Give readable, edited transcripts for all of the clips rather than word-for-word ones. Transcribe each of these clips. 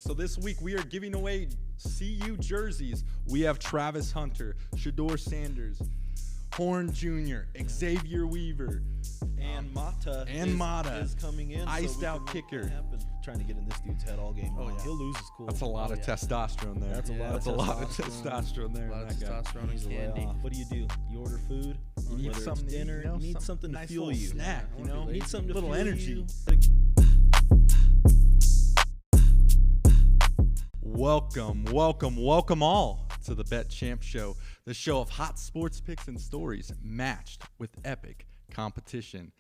So this week we are giving away CU jerseys. We have Travis Hunter, Shador Sanders, Horn Jr., Xavier Weaver, and Mata is coming in. Iced out kicker. Trying to get in this dude's head all game. Oh, yeah. He'll lose his cool. That's a lot of testosterone there. That's a lot of testosterone there. A lot of in that guy. testosterone and candy. What do? You order food. You need Whether something it's to eat, dinner. You need something to nice fuel little you. snack, Yeah, you know? You need something to little fuel energy. you. Welcome all to the Bet Champ Show, the show of hot sports picks and stories matched with epic competition.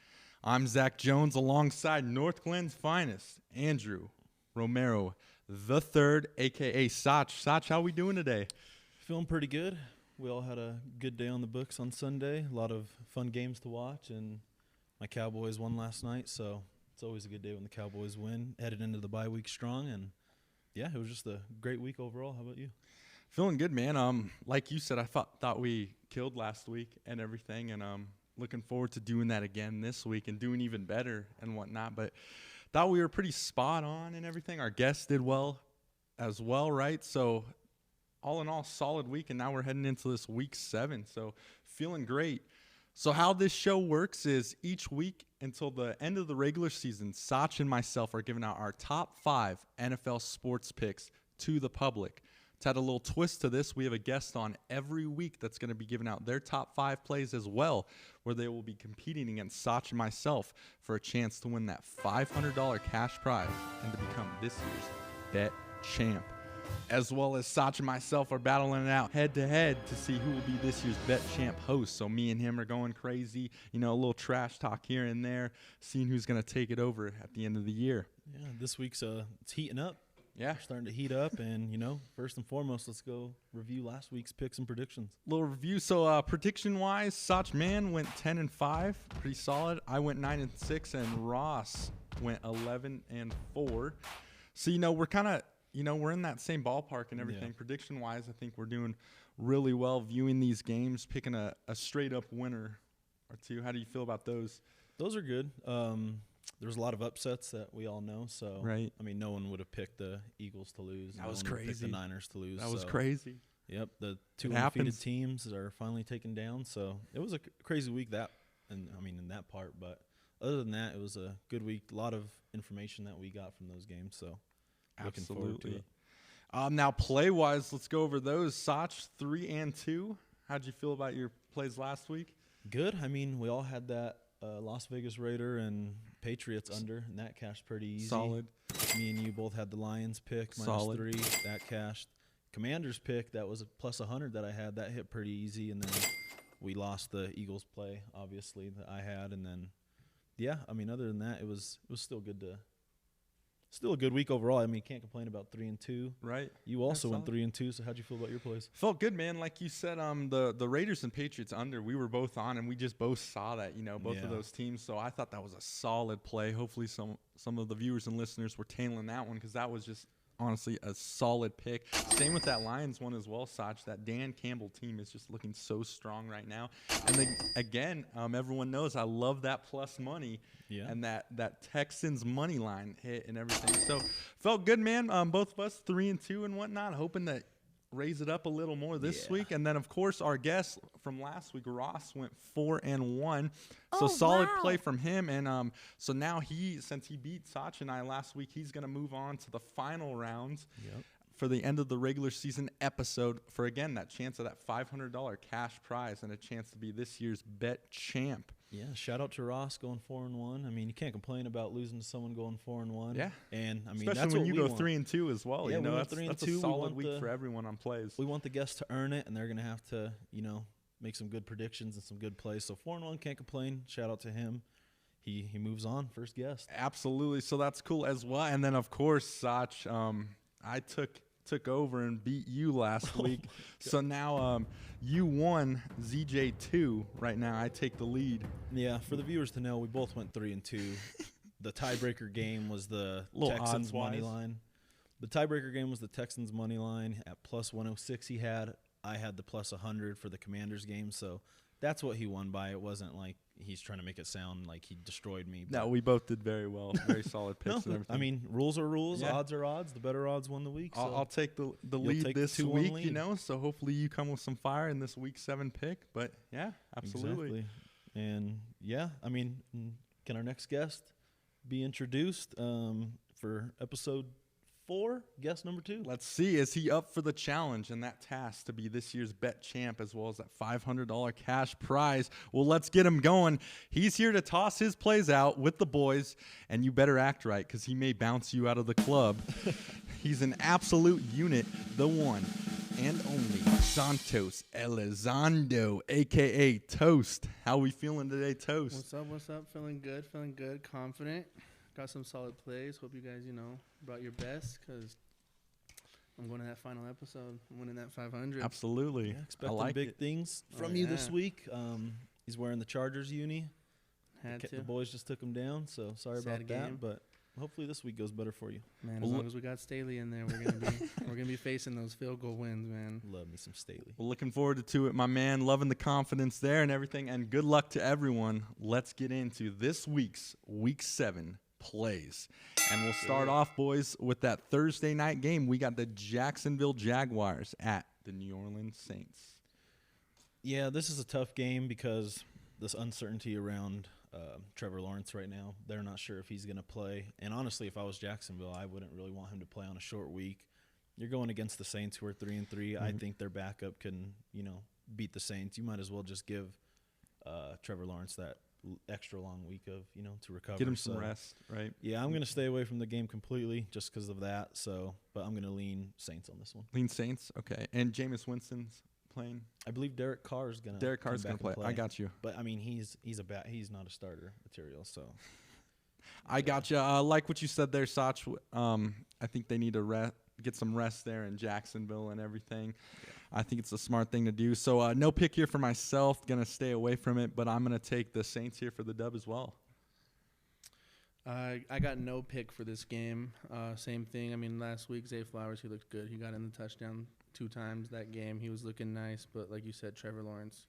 I'm Zach Jones alongside North Glenn's finest, Andrew Romero the third, aka Sace. Sace, how we doing today? Feeling pretty good. We all had a good day on the books on Sunday. A lot of fun games to watch, and my Cowboys won last night, so it's always a good day when the Cowboys win. Headed into the bye week strong, and yeah, it was just a great week overall. How about you? Feeling good, man. Like you said, I thought we killed last week and everything, and looking forward to doing that again this week and doing even better and whatnot. But thought we were pretty spot on and everything. Our guests did well as well, right? So all in all, solid week, and now we're heading into this week 7. So feeling great. So how this show works is each week until the end of the regular season, Sace and myself are giving out our top 5 NFL sports picks to the public. To add a little twist to this, we have a guest on every week that's going to be giving out their top 5 plays as well, where they will be competing against Sace and myself for a chance to win that $500 cash prize and to become this year's Bet Champ. As well as Sace and myself are battling it out head-to-head to see who will be this year's Bet Champ host. So me and him are going crazy, a little trash talk here and there, seeing who's going to take it over at the end of the year. Yeah, this week's it's heating up. Yeah. We're starting to heat up, and, first and foremost, let's go review last week's picks and predictions. Little review. So prediction-wise, Sace Man went 10-5, pretty solid. I went 9-6, and Ross went 11-4. So, we're kind of, we're in that same ballpark and everything. Yeah. Prediction-wise, I think we're doing really well viewing these games, picking a straight-up winner or two. How do you feel about those? Those are good. There's a lot of upsets that we all know. So, right. I mean, no one would have picked the Eagles to lose. That was one would have crazy. picked the Niners to lose. That was crazy. Yep, the 2 undefeated teams are finally taken down. So it was a crazy week in that part. But other than that, it was a good week. A lot of information that we got from those games. So looking forward to it. Now, play-wise, let's go over those. Sace, 3-2. How'd you feel about your plays last week? Good. I mean, we all had that Las Vegas Raider and Patriots under, and that cashed pretty easy. Solid. Me and you both had the Lions pick, -3. That cashed. Commanders pick, that was a +100 that I had. That hit pretty easy, and then we lost the Eagles play, obviously, that I had. And then, other than that, it was still good still a good week overall. I mean, can't complain about 3-2. Right. You also went 3-2, so how'd you feel about your plays? Felt good, man. Like you said, the Raiders and Patriots under, we were both on, and we just both saw that, both of those teams. So I thought that was a solid play. Hopefully some of the viewers and listeners were tailing that one, because that was just honestly a solid pick. Same with that Lions one as well, Sace. That Dan Campbell team is just looking so strong right now. And then, again, everyone knows I love that plus money. Yeah. And that Texans money line hit and everything. So felt good, man. Both of us 3-2 and whatnot, hoping to raise it up a little more this week. And then, of course, our guest from last week, Ross, went 4-1. So solid play from him. And so now since he beat Sace and I last week, he's going to move on to the final rounds for the end of the regular season episode for, again, that chance of that $500 cash prize and a chance to be this year's Bet Champ. Yeah, shout out to Ross going 4-1. I mean, you can't complain about losing to someone going 4-1. Yeah, and I mean, especially that's when what you we go want. 3-2 as well. Yeah, that's a solid week for everyone on plays. We want the guests to earn it, and they're gonna have to, make some good predictions and some good plays. So 4-1, can't complain. Shout out to him. He moves on, first guest. Absolutely. So that's cool as well. And then, of course, Sace, I took over and beat you last week. So now you won ZJ 2 right now. I take the lead. Yeah, for the viewers to know, we both went 3-2. The tiebreaker game was the Texans money line. The tiebreaker game was the Texans money line at +106 I had the +100 for the Commanders game. So that's what he won by. It wasn't like he's trying to make it sound like he destroyed me. No, we both did very well. Very solid picks and everything. I mean, rules are rules. Yeah. Odds are odds. The better odds won the week. So I'll take the lead this week, you know. So hopefully you come with some fire in this week 7 pick. But, yeah, absolutely. Exactly. And, yeah, I mean, can our next guest be introduced for episode 4, guest number 2? Let's see. Is he up for the challenge and that task to be this year's bet champ as well as that $500 cash prize? Well, let's get him going. He's here to toss his plays out with the boys, and you better act right because he may bounce you out of the club. He's an absolute unit, the one and only Santos Elizondo, a.k.a. Toast. How we feeling today, Toast? What's up? Feeling good, confident. Got some solid plays. Hope you guys, brought your best because I'm going to that final episode. I'm winning that 500. Absolutely. Yeah, expecting big things from you this week. He's wearing the Chargers uni. The boys just took him down, so sorry about that. But hopefully this week goes better for you. Man, as long as we got Staley in there, we're gonna be facing those field goal wins, man. Love me some Staley. Well, looking forward to it, my man. Loving the confidence there and everything. And good luck to everyone. Let's get into this week's Week 7 plays. And we'll start off, boys, with that Thursday night game. We got the Jacksonville Jaguars at the New Orleans Saints. Yeah, this is a tough game because this uncertainty around Trevor Lawrence right now. They're not sure if he's going to play. And honestly, if I was Jacksonville, I wouldn't really want him to play on a short week. You're going against the Saints, who are 3-3. Mm-hmm. I think their backup can, beat the Saints. You might as well just give Trevor Lawrence that extra long week of, to recover. Get him some rest, right? Yeah, I'm going to stay away from the game completely just because of that. But I'm going to lean Saints on this one. Lean Saints, okay. And Jameis Winston's playing? I believe Derek Carr's going to play. I got you. But I mean, he's not a starter material, so. I got you. Like what you said there, Sace. I think they need to get some rest there in Jacksonville and everything. Yeah. I think it's a smart thing to do. So no pick here for myself. Going to stay away from it, but I'm going to take the Saints here for the dub as well. I got no pick for this game. Same thing. I mean, last week, Zay Flowers, he looked good. He got in the touchdown 2 times that game. He was looking nice, but like you said, Trevor Lawrence,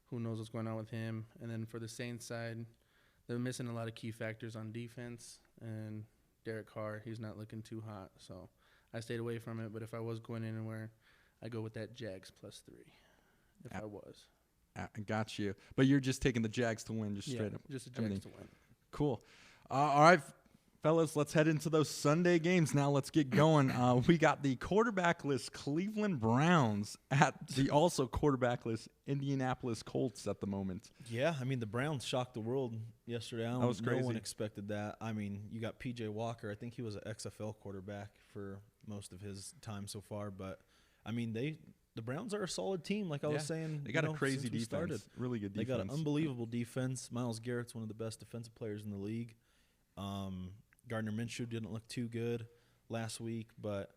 who knows what's going on with him. And then for the Saints side, they're missing a lot of key factors on defense. And Derek Carr, he's not looking too hot. So I stayed away from it. But if I was going anywhere, I go with that Jags +3 if I was. I got you. But you're just taking the Jags to win, just straight up. Just the Jags to win. Cool. All right, fellas, let's head into those Sunday games now. Let's get going. We got the quarterbackless Cleveland Browns at the also quarterbackless Indianapolis Colts at the moment. Yeah, I mean, the Browns shocked the world yesterday. That was crazy. No one expected that. I mean, you got P.J. Walker. I think he was an XFL quarterback for most of his time so far. But, I mean, the Browns are a solid team, like I was saying. They got a crazy defense. Really good defense. They got an unbelievable defense. Myles Garrett's one of the best defensive players in the league. Gardner Minshew didn't look too good last week, but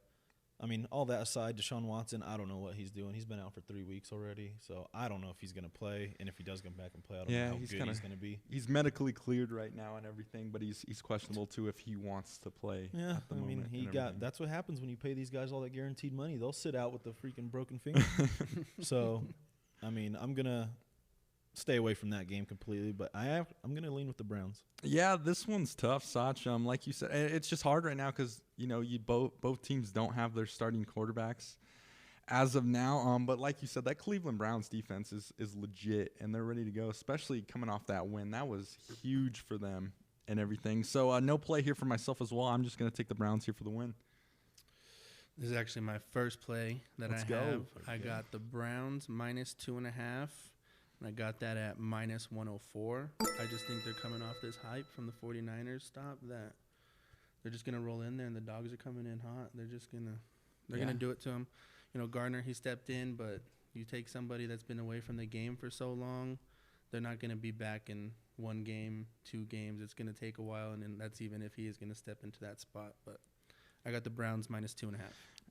I mean, all that aside, Deshaun Watson, I don't know what he's doing. He's been out for 3 weeks already, so I don't know if he's going to play, and if he does come back and play, I don't know how good he's going to be. He's medically cleared right now and everything, but he's questionable too if he wants to play. Yeah, at the moment that's what happens when you pay these guys all that guaranteed money. They'll sit out with a freaking broken finger. So, I mean, I'm going to stay away from that game completely, but I'm going to lean with the Browns. Yeah, this one's tough, Sace. Like you said, it's just hard right now because both teams don't have their starting quarterbacks as of now. But like you said, that Cleveland Browns defense is legit and they're ready to go, especially coming off that win. That was huge for them and everything. So no play here for myself as well. I'm just going to take the Browns here for the win. This is actually my first play that I have. I got the Browns -2.5. I got that at -104. I just think they're coming off this hype from the 49ers stop that they're just going to roll in there, and the dogs are coming in hot. They're just going to do it to them. Gardner, he stepped in, but you take somebody that's been away from the game for so long, they're not going to be back in 1 game, 2 games. It's going to take a while, and that's even if he is going to step into that spot. But I got the Browns -2.5.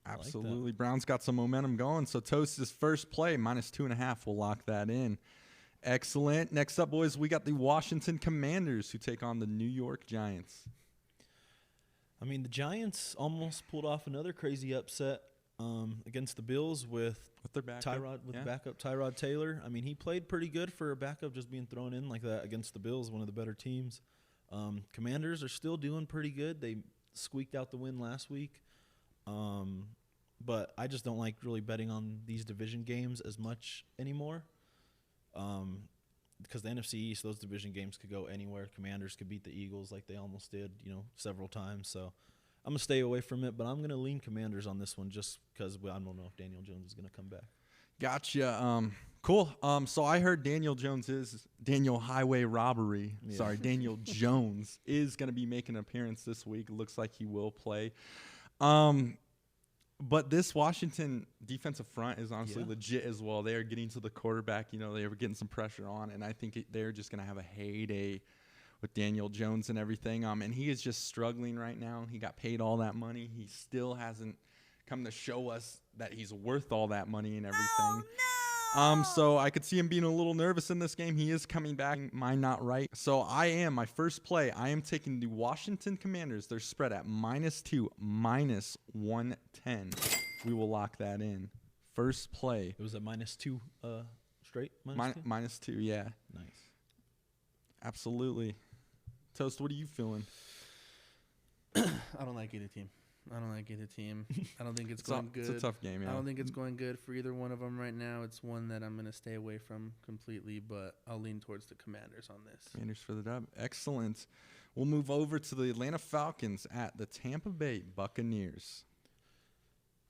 Absolutely. Like Browns got some momentum going. So Toast's first play, -2.5. We'll lock that in. Excellent. Next up, boys, we got the Washington Commanders who take on the New York Giants. I mean, the Giants almost pulled off another crazy upset against the Bills with their backup. Backup Tyrod Taylor. I mean, he played pretty good for a backup, just being thrown in like that against the Bills, one of the better teams. Commanders are still doing pretty good. They squeaked out the win last week. But I just don't like really betting on these division games as much anymore. Because the NFC East, those division games could go anywhere. Commanders could beat the Eagles like they almost did, several times. So I'm going to stay away from it, but I'm going to lean Commanders on this one just because I don't know if Daniel Jones is going to come back. Gotcha. Cool. So I heard Daniel Jones is going to be making an appearance this week. It looks like he will play. But this Washington defensive front is honestly legit as well. They are getting to the quarterback. They were getting some pressure on, and I think they're just going to have a heyday with Daniel Jones and everything. And he is just struggling right now. He got paid all that money. He still hasn't come to show us that he's worth all that money and everything. Oh, no! So I could see him being a little nervous in this game. He is coming back. Mine not right. So my first play, I am taking the Washington Commanders. They're spread at -2, -110. We will lock that in. First play. It was a -2 straight? -2, yeah. Nice. Absolutely. Toast, what are you feeling? I don't like either team. I don't think it's going good. It's a tough game, yeah. I don't think it's going good for either one of them right now. It's one that I'm going to stay away from completely, but I'll lean towards the Commanders on this. Commanders for the dub. Excellent. We'll move over to the Atlanta Falcons at the Tampa Bay Buccaneers.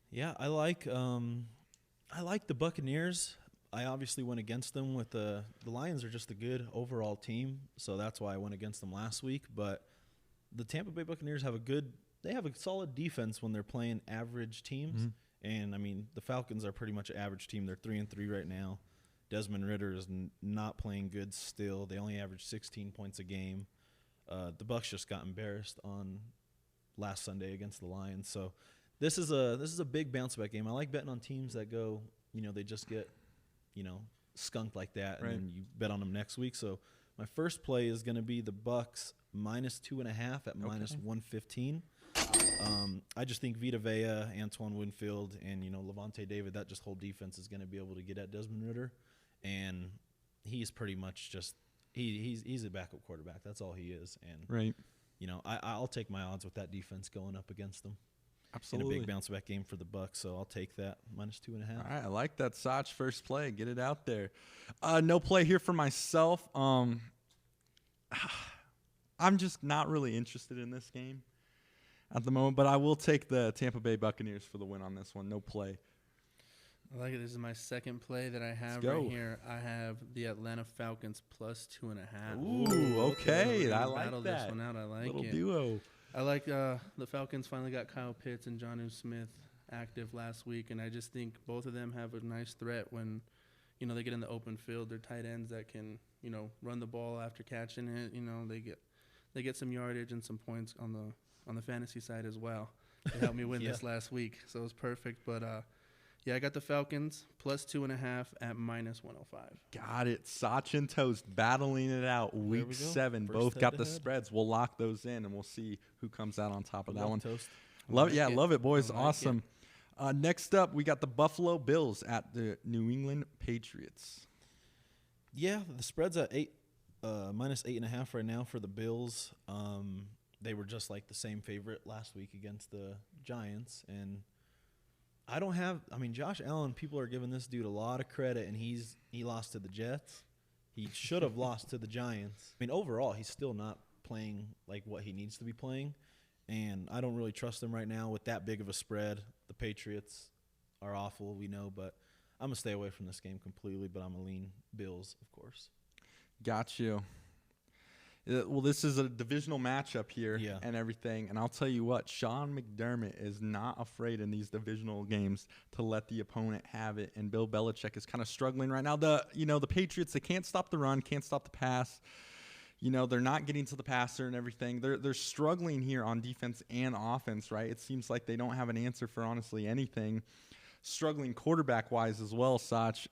Yeah, I like the Buccaneers. I obviously went against them with the Lions are just a good overall team, so that's why I went against them last week. But the Tampa Bay Buccaneers have a solid defense when they're playing average teams. Mm-hmm. And I mean, the Falcons are pretty much an average team. They're 3-3 right now. Desmond Ridder is not playing good still. They only average 16 points a game. The Bucs just got embarrassed on last Sunday against the Lions. So this is a big bounce back game. I like betting on teams that go, they just get, skunked like that, and then you bet on them next week. So my first play is going to be the Bucs -2.5 at -115. I just think Vita Vea, Antoine Winfield, and Levante David, that just whole defense is going to be able to get at Desmond Ridder, and he's pretty much just he's a backup quarterback. That's all he is, and I'll take my odds with that defense going up against them. Absolutely. In a big bounce back game for the Bucs, so I'll take that -2.5. All right, I like that Sace first play. Get it out there. No play here for myself. I'm just not really interested in this game at the moment, but I will take the Tampa Bay Buccaneers for the win on this one. No play. I like it. This is my second play that I have right here. I have the Atlanta Falcons +2.5. Ooh, okay. I like that. This one out. I like little it. Duo. I like the Falcons finally got Kyle Pitts and Jonnu Smith active last week, and I just think both of them have a nice threat when, they get in the open field. They're tight ends that can, run the ball after catching it. They get some yardage and some points on the fantasy side as well. They helped me win this last week, so it was perfect. But I got the Falcons +2.5 at -105. Got it. Sace and Toast battling it out. Week 7. Both got the spreads. We'll lock those in, and we'll see who comes out on top of that one. Toast. Love it, boys. Awesome. Next up, we got the Buffalo Bills at the New England Patriots. Yeah, the spread's at -8.5 right now for the Bills. They were just like the same favorite last week against the Giants, and Josh Allen, people are giving this dude a lot of credit, and he lost to the Jets. He should have lost to the Giants. Overall, he's still not playing like what he needs to be playing, and I don't really trust him right now with that big of a spread. The Patriots are awful, we know, but I'm going to stay away from this game completely, but I'm going to lean Bills, of course. Got you. Well, this is a divisional matchup here and everything. And I'll tell you what, Sean McDermott is not afraid in these divisional games to let the opponent have it. And Bill Belichick is kind of struggling right now. The Patriots, they can't stop the run, can't stop the pass. They're not getting to the passer and everything. They're struggling here on defense and offense, right? It seems like they don't have an answer for honestly anything. Struggling quarterback-wise as well, Sace.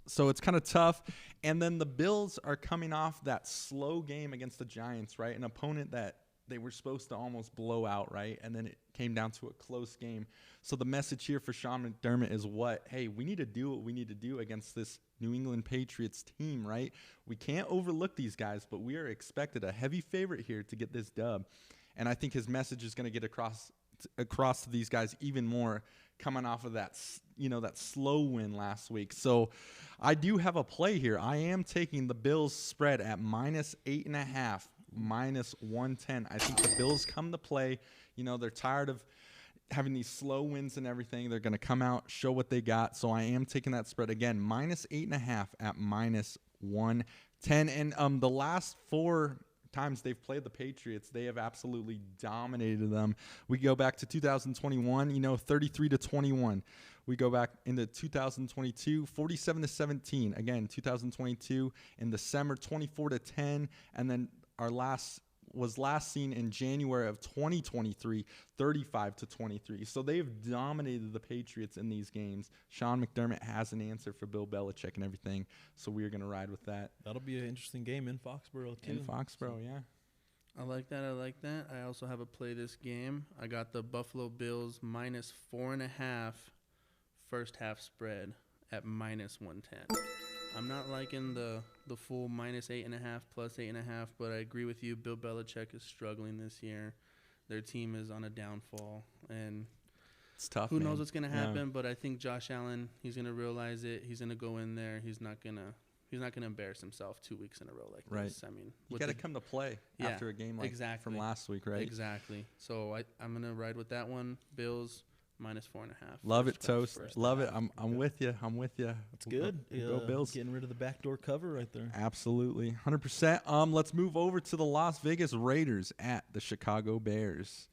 So it's kind of tough. And then the Bills are coming off that slow game against the Giants, right? An opponent that they were supposed to almost blow out, right? And then it came down to a close game. So the message here for Sean McDermott is what? Hey, we need to do what we need to do against this New England Patriots team, right? We can't overlook these guys, but we are expected a heavy favorite here to get this dub. And I think his message is going to get across to these guys even more coming off of that, that slow win last week. So I do have a play here. I am taking the Bills spread at -8.5, -110. I think the Bills come to play. They're tired of having these slow wins and everything. They're going to come out, show what they got. So I am taking that spread again, -8.5 at -110. And the last 4 times they've played the Patriots, they have absolutely dominated them. We go back to 2021, 33-21. We go back into 2022, 47-17. Again, 2022 in December, 24-10, and then our last seen in January of 2023, 35-23. So they've dominated the Patriots in these games. Sean McDermott has an answer for Bill Belichick and everything, so we're going to ride with that. That'll be an interesting game in Foxborough, too. In Foxborough, yeah. I like that. I also have a play this game. I got the Buffalo Bills -4.5 first half spread at -110. I'm not liking the full -8.5 +8.5, but I agree with you. Bill Belichick is struggling this year. Their team is on a downfall, and it's tough. Who knows what's going to happen? Yeah. But I think Josh Allen, he's going to realize it. He's going to go in there. He's not going to embarrass himself 2 weeks in a row like this. I mean, you got to come to play after a game like from last week, right? Exactly. So I'm going to ride with that one. Bills. -4.5. Love it, Toast. Love it. I'm with you. That's good. Go Bills. Getting rid of the backdoor cover right there. Absolutely. 100%. Let's move over to the Las Vegas Raiders at the Chicago Bears.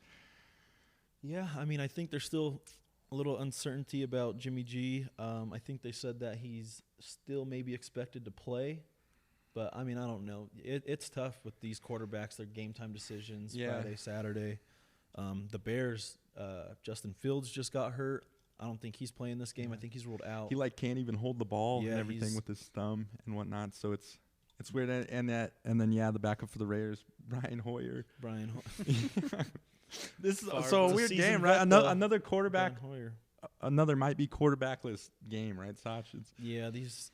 Yeah, I mean, I think there's still a little uncertainty about Jimmy G. I think they said that he's still maybe expected to play. But, I mean, I don't know. It's tough with these quarterbacks. Their game time decisions, Friday, Saturday. The Bears, Justin Fields just got hurt. I don't think he's playing this game. I think he's ruled out. He can't even hold the ball and everything with his thumb and whatnot. So it's weird. And then the backup for the Raiders, Brian Hoyer. This is a weird game, right? Another quarterback. Another might be quarterbackless game, right, Sace? Yeah, these.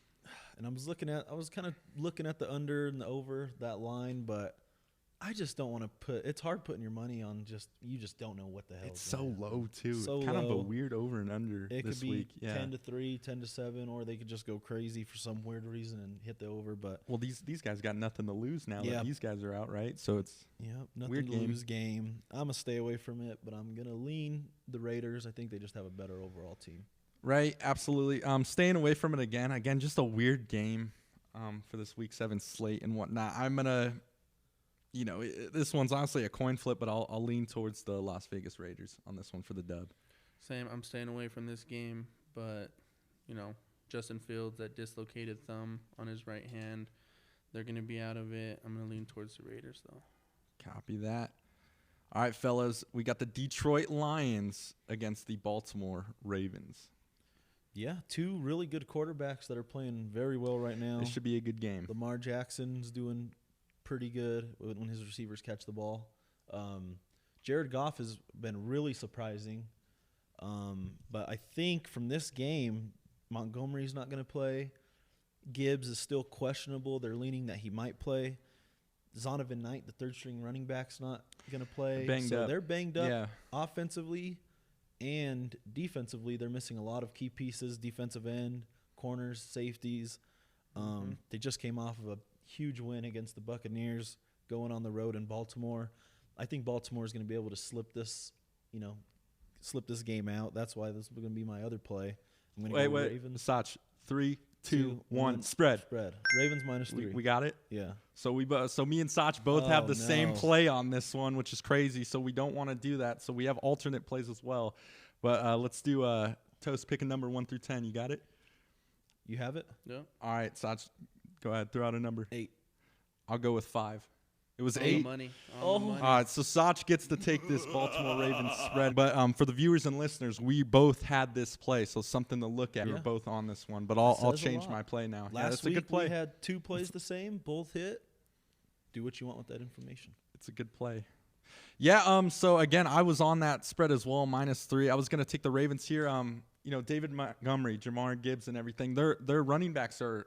And I was kind of looking at the under and the over that line, but I just don't want to put. It's hard putting your money on you just don't know what the hell. It's so low too. So kind of a weird over and under it this could be week. 10-3, 10-7, or they could just go crazy for some weird reason and hit the over. But these guys got nothing to lose now that these guys are out, right? So it's nothing weird to lose game. I'm gonna stay away from it, but I'm gonna lean the Raiders. I think they just have a better overall team. Right, absolutely. Staying away from it again. Again, just a weird game for this Week 7 slate and whatnot. I'm gonna. This one's honestly a coin flip, but I'll lean towards the Las Vegas Raiders on this one for the dub. Same. I'm staying away from this game, but, Justin Fields, that dislocated thumb on his right hand, they're going to be out of it. I'm going to lean towards the Raiders, though. Copy that. All right, fellas, we got the Detroit Lions against the Baltimore Ravens. Yeah, 2 really good quarterbacks that are playing very well right now. This should be a good game. Lamar Jackson's doing pretty good when his receivers catch the ball. Jared Goff has been really surprising. But I think from this game, Montgomery's not going to play. Gibbs is still questionable. They're leaning that he might play. Zonovan Knight, the third-string running back's not going to play. They're banged up offensively and defensively. They're missing a lot of key pieces, defensive end, corners, safeties. They just came off of a huge win against the Buccaneers going on the road in Baltimore. I think Baltimore is going to be able to slip this game out. That's why this is going to be my other play. I'm going to go Ravens. Sace, 3, 2, 1, spread. Ravens -3. We got it? Yeah. So me and Sace both have the same play on this one, which is crazy. So we don't want to do that. So we have alternate plays as well. But let's do Toast, pick a number 1 through 10. You got it? You have it? Yeah. All right, Sace, go ahead. Throw out a number. 8. I'll go with 5. It was All 8. The money. All right, so Sace gets to take this Baltimore Ravens spread. But for the viewers and listeners, we both had this play, so something to look at. We're both on this one. But I'll change my play now. Last that's a good play. We had 2 plays the same, both hit. Do what you want with that information. It's a good play. Yeah. So again, I was on that spread as well, -3. I was gonna take the Ravens here. David Montgomery, Jamar Gibbs, and everything. Their running backs are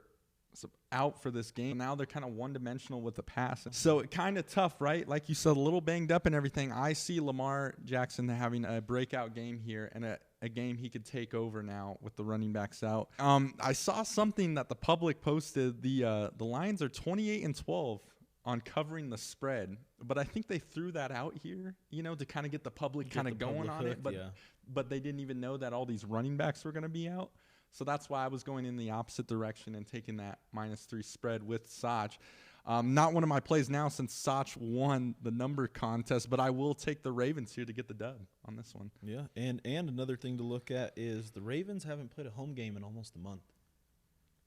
out for this game. Now they're kind of one-dimensional with the pass. So kind of tough, right? Like you said, a little banged up and everything. I see Lamar Jackson having a breakout game here and a game he could take over now with the running backs out. I saw something that the public posted. The Lions are 28-12 on covering the spread, but I think they threw that out here, to kind of get the public kind of going on it. But they didn't even know that all these running backs were going to be out. So that's why I was going in the opposite direction and taking that -3 spread with Sace. Not one of my plays now since Sace won the number contest, but I will take the Ravens here to get the dub on this one. Yeah, and another thing to look at is the Ravens haven't played a home game in almost a month.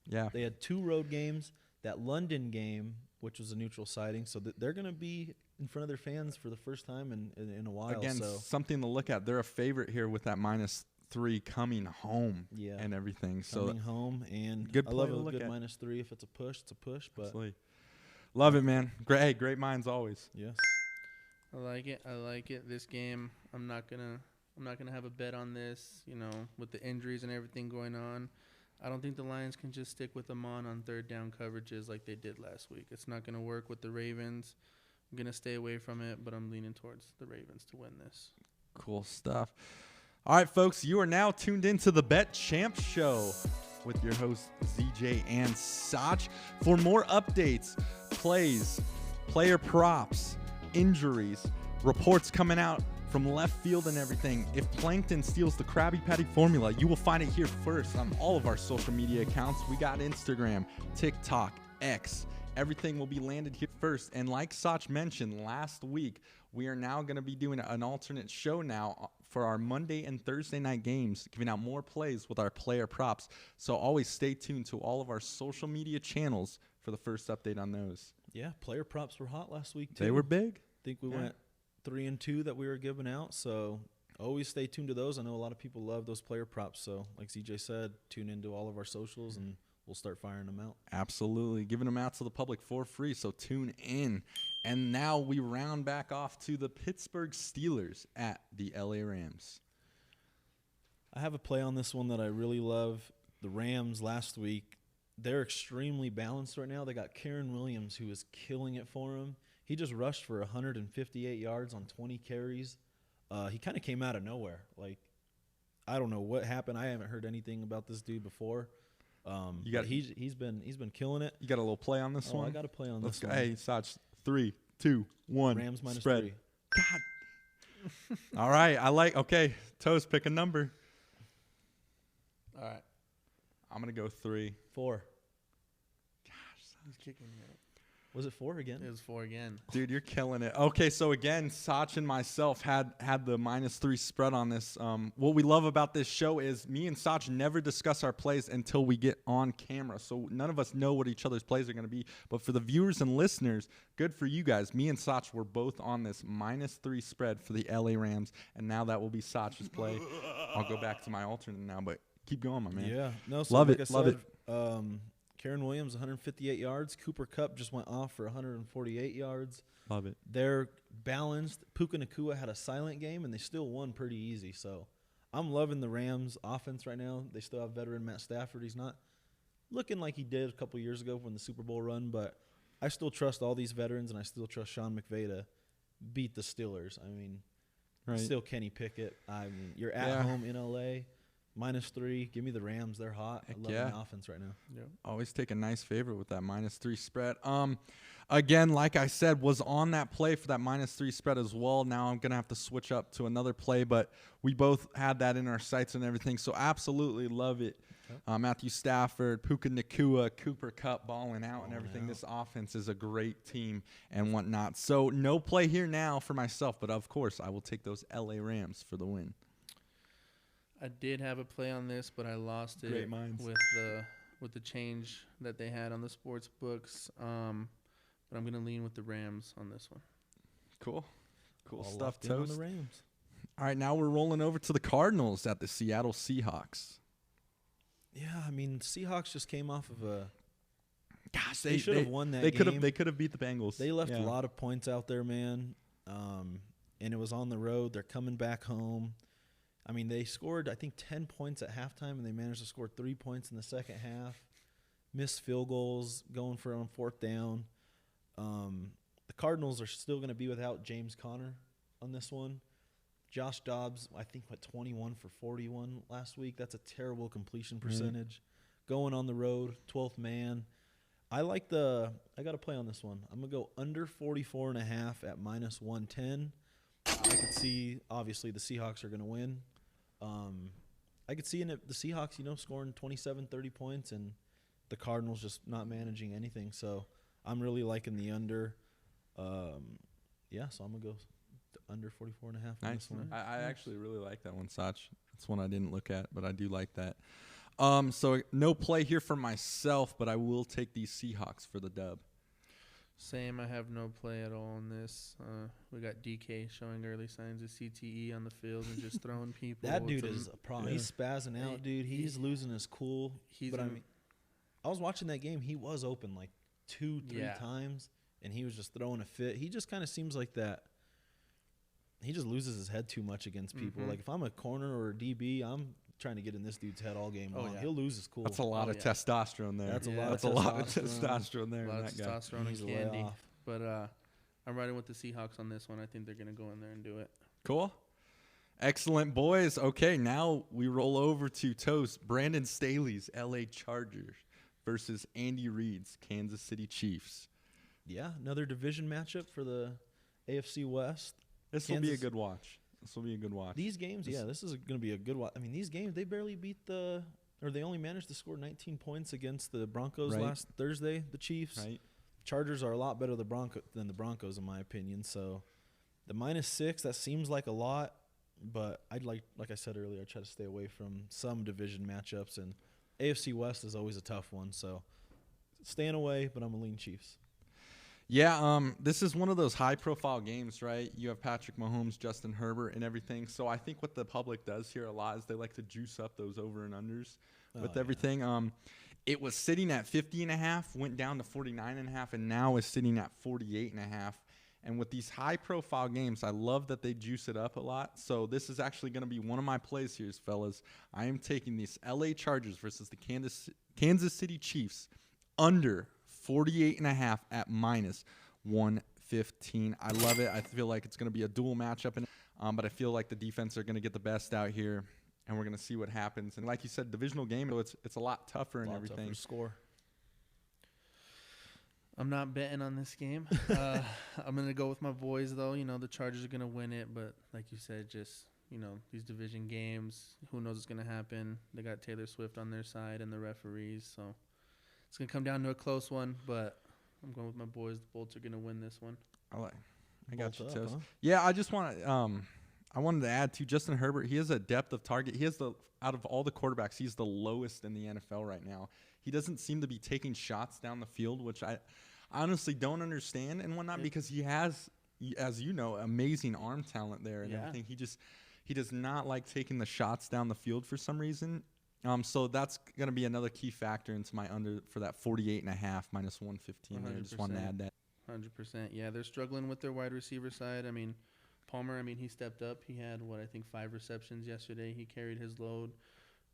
Yeah. They had 2 road games. That London game, which was a neutral sighting, so they're going to be in front of their fans for the first time in a while. Again, something to look at. They're a favorite here with that -3 coming home and everything. Coming home, and good I love a look good at. -3. If it's a push, it's a push. But absolutely. Love it, man. Great minds always. Yes. I like it. This game, I'm not gonna have a bet on this. With the injuries and everything going on, I don't think the Lions can just stick with them on third down coverages like they did last week. It's not gonna work with the Ravens. I'm gonna stay away from it, but I'm leaning towards the Ravens to win this. Cool stuff. All right, folks, you are now tuned into the Bet Champ Show with your hosts, ZJ and Sace. For more updates, plays, player props, injuries, reports coming out from left field and everything. If Plankton steals the Krabby Patty formula, you will find it here first on all of our social media accounts. We got Instagram, TikTok, X. Everything will be landed here first. And like Sace mentioned last week, we are now going to be doing an alternate show now for our Monday and Thursday night games, giving out more plays with our player props. So always stay tuned to all of our social media channels for the first update on those. Yeah, player props were hot last week, too. They were big. I think we went 3 and 2 that we were giving out. So always stay tuned to those. I know a lot of people love those player props. So like ZJ said, tune into all of our socials and we'll start firing them out. Absolutely. Giving them out to the public for free, so tune in. And now we round back off to the Pittsburgh Steelers at the LA Rams. I have a play on this one that I really love. The Rams last week, they're extremely balanced right now. They got Karen Williams, who is killing it for him. He just rushed for 158 yards on 20 carries. He kind of came out of nowhere. Like, I don't know what happened. I haven't heard anything about this dude before. He's been killing it. You got a little play on this one? I got a play on this one. Hey, Sace, 3, 2, 1. Rams -3. Spread. God. All right. Okay. Toast, pick a number. All right. I'm going to go 3. 4. Gosh, I was kicking me out. Was it 4 again? It was 4 again. Dude, you're killing it. Okay, so again, Sace and myself had the -3 spread on this. What we love about this show is me and Sace never discuss our plays until we get on camera. So none of us know what each other's plays are going to be. But for the viewers and listeners, good for you guys. Me and Sace were both on this -3 spread for the LA Rams. And now that will be Sace's play. I'll go back to my alternate now, but keep going, my man. Yeah. No, so love like it. I Love said, it. Karen Williams, 158 yards. Cooper Kupp just went off for 148 yards. Love it. They're balanced. Puka Nacua had a silent game, and they still won pretty easy. So I'm loving the Rams' offense right now. They still have veteran Matt Stafford. He's not looking like he did a couple years ago when the Super Bowl run, but I still trust all these veterans, and I still trust Sean McVay to beat the Steelers. I mean, still Kenny Pickett. I mean, you're at home in L.A., -3. Give me the Rams. They're hot. I love the offense right now. Yep. Always take a nice favorite with that -3 spread. Again, like I said, was on that play for that -3 spread as well. Now I'm going to have to switch up to another play, but we both had that in our sights and everything. So absolutely love it. Okay. Matthew Stafford, Puka Nacua, Cooper Kupp balling out and everything. This offense is a great team and whatnot. So no play here now for myself, but of course I will take those LA Rams for the win. I did have a play on this, but I lost it Great minds. with the change that they had on the sports books. But I'm gonna lean with the Rams on this one. Cool All stuff, locked in on Toast. the Rams. All right, now we're rolling over to the Cardinals at the Seattle Seahawks. Yeah, I mean, Seahawks just came off of a. Gosh, They should have won that game. They could have beat the Bengals. They left Yeah. a lot of points out there, man. and it was on the road. They're coming back home. I mean, they scored, I think, 10 points at halftime, and they managed to score 3 points in the second half. Missed field goals going for on fourth down. The Cardinals are still going to be without James Conner on this one. Josh Dobbs, I think, went 21 for 41 last week. That's a terrible completion percentage. Going on the road, 12th man. I got to play on this one. I'm going to go under 44.5 at minus 110. I could see, obviously, the Seahawks are going to win. I could see the Seahawks, scoring 27, 30 points, and the Cardinals just not managing anything. So I'm really liking the under. So I'm going to go under 44.5. Nice. I actually really like that one, Sach. That's one I didn't look at, but I do like that. So no play here for myself, but I will take these Seahawks for the dub. Same. I have no play at all on this. We got DK showing early signs of CTE on the field and just throwing people. That dude is a problem. He's spazzing out, dude. He's losing his cool. I was watching that game. He was open like 2-3 times, and he was just throwing a fit. He just kind of seems like that. He just loses his head too much against people. Like, if I'm a corner or a DB, I'm trying to get in this dude's head all game long. Yeah. He'll lose his cool. That's a lot of testosterone there. That's a lot of testosterone there. A lot of testosterone and candy. But I'm riding with the Seahawks on this one. I think they're going to go in there and do it. Cool. Excellent, boys. Okay, now we roll over to toast Brandon Staley's L.A. Chargers versus Andy Reid's Kansas City Chiefs. Yeah, another division matchup for the AFC West. This will be a good watch. These games, this is going to be a good watch. I mean, these games, they barely beat they only managed to score 19 points against the Broncos last Thursday, the Chiefs. Right. Chargers are a lot better than the Broncos, in my opinion. So the -6, that seems like a lot, but I'd like I said earlier, I try to stay away from some division matchups, and AFC West is always a tough one. So staying away, but I'm going to lean Chiefs. Yeah, this is one of those high-profile games, right? You have Patrick Mahomes, Justin Herbert, and everything. So I think what the public does here a lot is they like to juice up those over and unders with everything. It was sitting at 50.5, went down to 49.5, and now is sitting at 48.5. And with these high-profile games, I love that they juice it up a lot. So this is actually going to be one of my plays here, fellas. I am taking these L.A. Chargers versus the Kansas City Chiefs under 48.5 at minus 115. I love it. I feel like it's going to be a dual matchup, but I feel like the defense are going to get the best out here, and we're going to see what happens. And like you said, divisional game, so it's a lot tougher and everything. Tougher score. I'm not betting on this game. I'm going to go with my boys, though. The Chargers are going to win it, but like you said, just these division games, who knows what's going to happen. They got Taylor Swift on their side and the referees, so it's going to come down to a close one, but I'm going with my boys. The Bolts are going to win this one. I got you, Toast. Huh? Yeah, I just want to I wanted to add to Justin Herbert. He has a depth of target. He has out of all the quarterbacks, he's the lowest in the NFL right now. He doesn't seem to be taking shots down the field, which I honestly don't understand and whatnot, because he has, as you know, amazing arm talent there and everything. He does not like taking the shots down the field for some reason. So that's going to be another key factor into my under for that 48.5 minus 115. I just wanted to add that. 100%. Yeah, they're struggling with their wide receiver side. I mean, Palmer, he stepped up. He had, 5 receptions yesterday. He carried his load.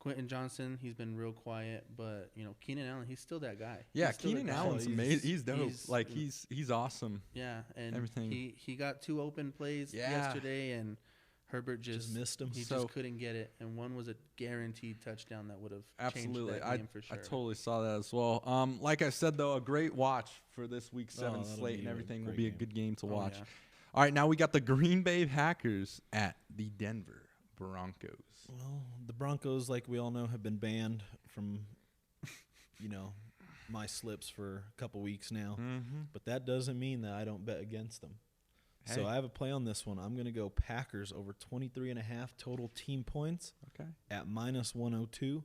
Quentin Johnson, he's been real quiet, but, Keenan Allen, he's still that guy. Yeah, Keenan Allen's amazing. He's dope. He's awesome. Yeah, and everything. He got 2 open plays yesterday, and Herbert just missed him. He just couldn't get it, and one was a guaranteed touchdown that would have changed that game for sure. I totally saw that as well. Like I said, though, a great watch for this Week 7 slate and everything. Will be a good game to watch. Yeah. All right, now we got the Green Bay Packers at the Denver Broncos. Well, the Broncos, like we all know, have been banned from, my slips for a couple weeks now. Mm-hmm. But that doesn't mean that I don't bet against them. Hey. So I have a play on this one. I'm going to go Packers over 23.5 total team points at minus 102.